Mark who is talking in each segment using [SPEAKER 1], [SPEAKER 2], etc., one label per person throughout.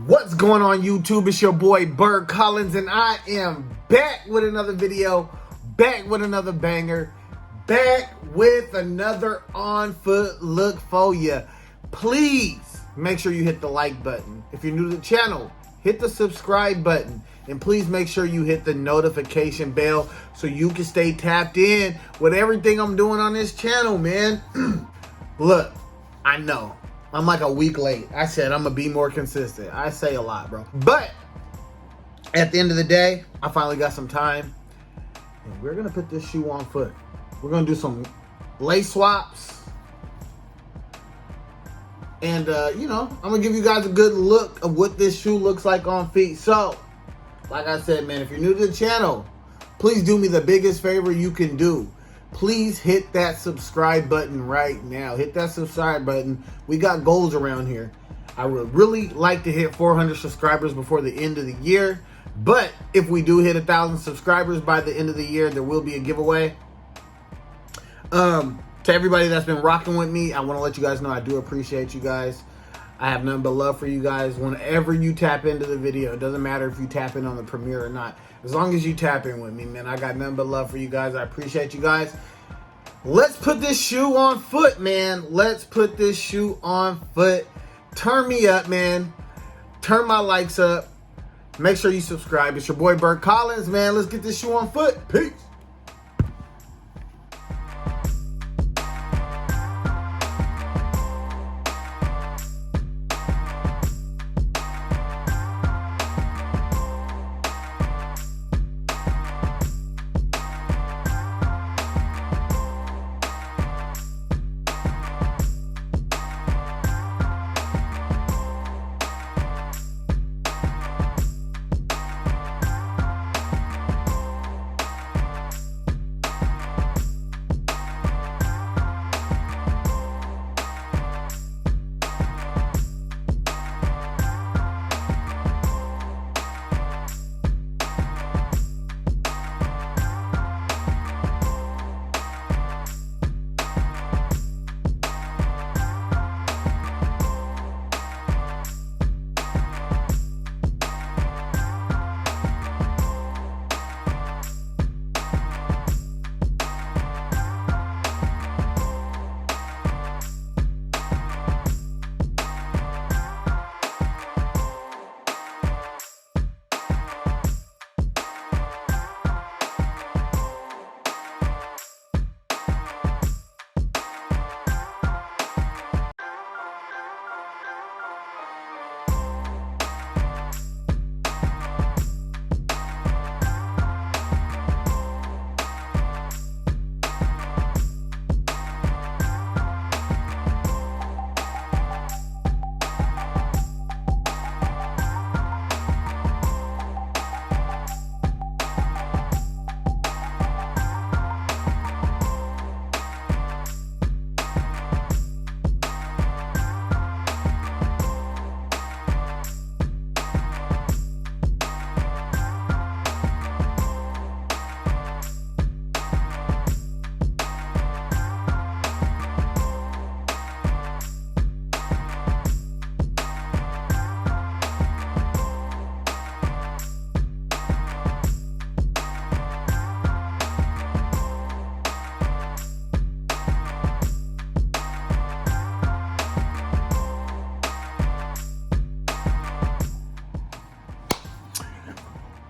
[SPEAKER 1] What's going on YouTube? It's your boy Bird Collins and I am back with another video, back with another banger, back with another on foot look for you. Please make sure you hit the like button. If you're new to the channel, hit the subscribe button. And please make sure you hit the notification bell so you can stay tapped in with everything I'm doing on this channel, man. Look, I know I'm like a week late. I said I'm gonna be more consistent. I say a lot, bro. But at the end of the day, I finally got some time. And we're gonna put this shoe on foot. We're gonna do some lace swaps. And, I'm gonna give you guys a good look of what this shoe looks like on feet. So, like I said, man, if you're new to the channel, please do me the biggest favor you can do. Please hit that subscribe button right now. Hit that subscribe button. We got goals around here. I would really like to hit 400 subscribers before the end of the year. But if we do hit 1,000 subscribers by the end of the year, there will be a giveaway. To everybody that's been rocking with me, I want to let you guys know I do appreciate you guys. I have nothing but love for you guys. Whenever you tap into the video, it doesn't matter if you tap in on the premiere or not. As long as you tap in with me, man, I got nothing but love for you guys. I appreciate you guys. Let's put this shoe on foot, man. Let's put this shoe on foot. Turn me up, man. Turn my likes up. Make sure you subscribe. It's your boy, Bird Collins, man. Let's get this shoe on foot. Peace.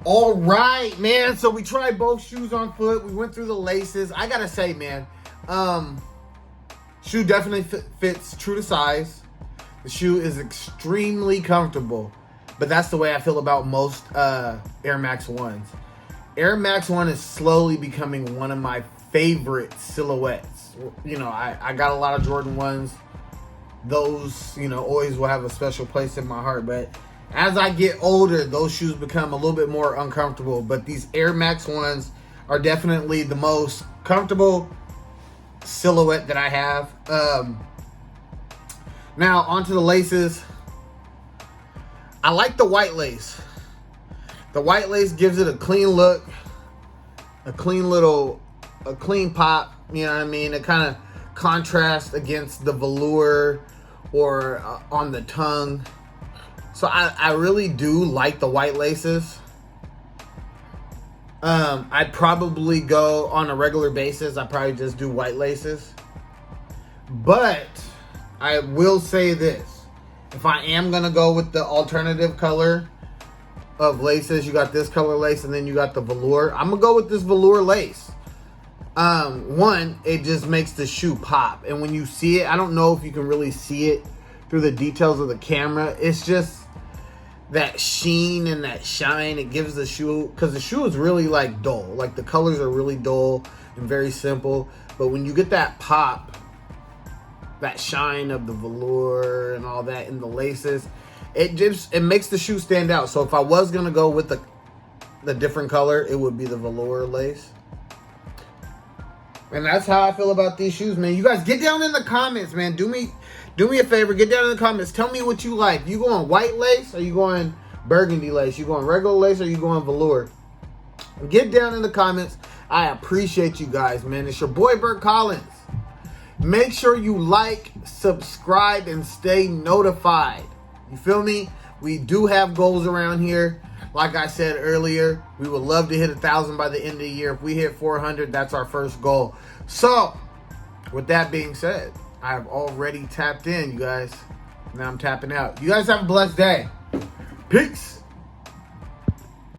[SPEAKER 1] All right, man. So we tried both shoes on foot. We went through the laces. I gotta say, man, shoe definitely fits true to size. The shoe is extremely comfortable, but that's the way I feel about most Air Max 1s. Air Max 1 is slowly becoming one of my favorite silhouettes. You know, I got a lot of Jordan 1s. Those, always will have a special place in my heart, but as I get older, those shoes become a little bit more uncomfortable. But these Air Max 1s are definitely the most comfortable silhouette that I have. Now, onto the laces. I like the white lace. The white lace gives it a clean look, a clean pop, you know what I mean? It kind of contrasts against the velour or on the tongue. So I really do like the white laces. I'd probably go on a regular basis. I probably just do white laces. But I will say this. If I am going to go with the alternative color of laces, you got this color lace and then you got the velour. I'm going to go with this velour lace. One, it just makes the shoe pop. And when you see it, I don't know if you can really see it through the details of the camera. It's just that sheen and that shine it gives the shoe, because the shoe is really like dull. Like the colors are really dull and very simple. But when you get that pop, that shine of the velour and all that in the laces, it makes the shoe stand out. So if I was gonna go with the different color, it would be the velour lace. And that's how I feel about these shoes, man. You guys get down in the comments, man. Do me a favor, get down in the comments. Tell me what you like. You going white lace or you going burgundy lace? You going regular lace or you going velour? Get down in the comments. I appreciate you guys, man. It's your boy Bert Collins. Make sure you like, subscribe, and stay notified. You feel me? We do have goals around here. Like I said earlier, we would love to hit 1,000 by the end of the year. If we hit 400, that's our first goal. So, with that being said, I have already tapped in, you guys. Now I'm tapping out. You guys have a blessed day. Peace.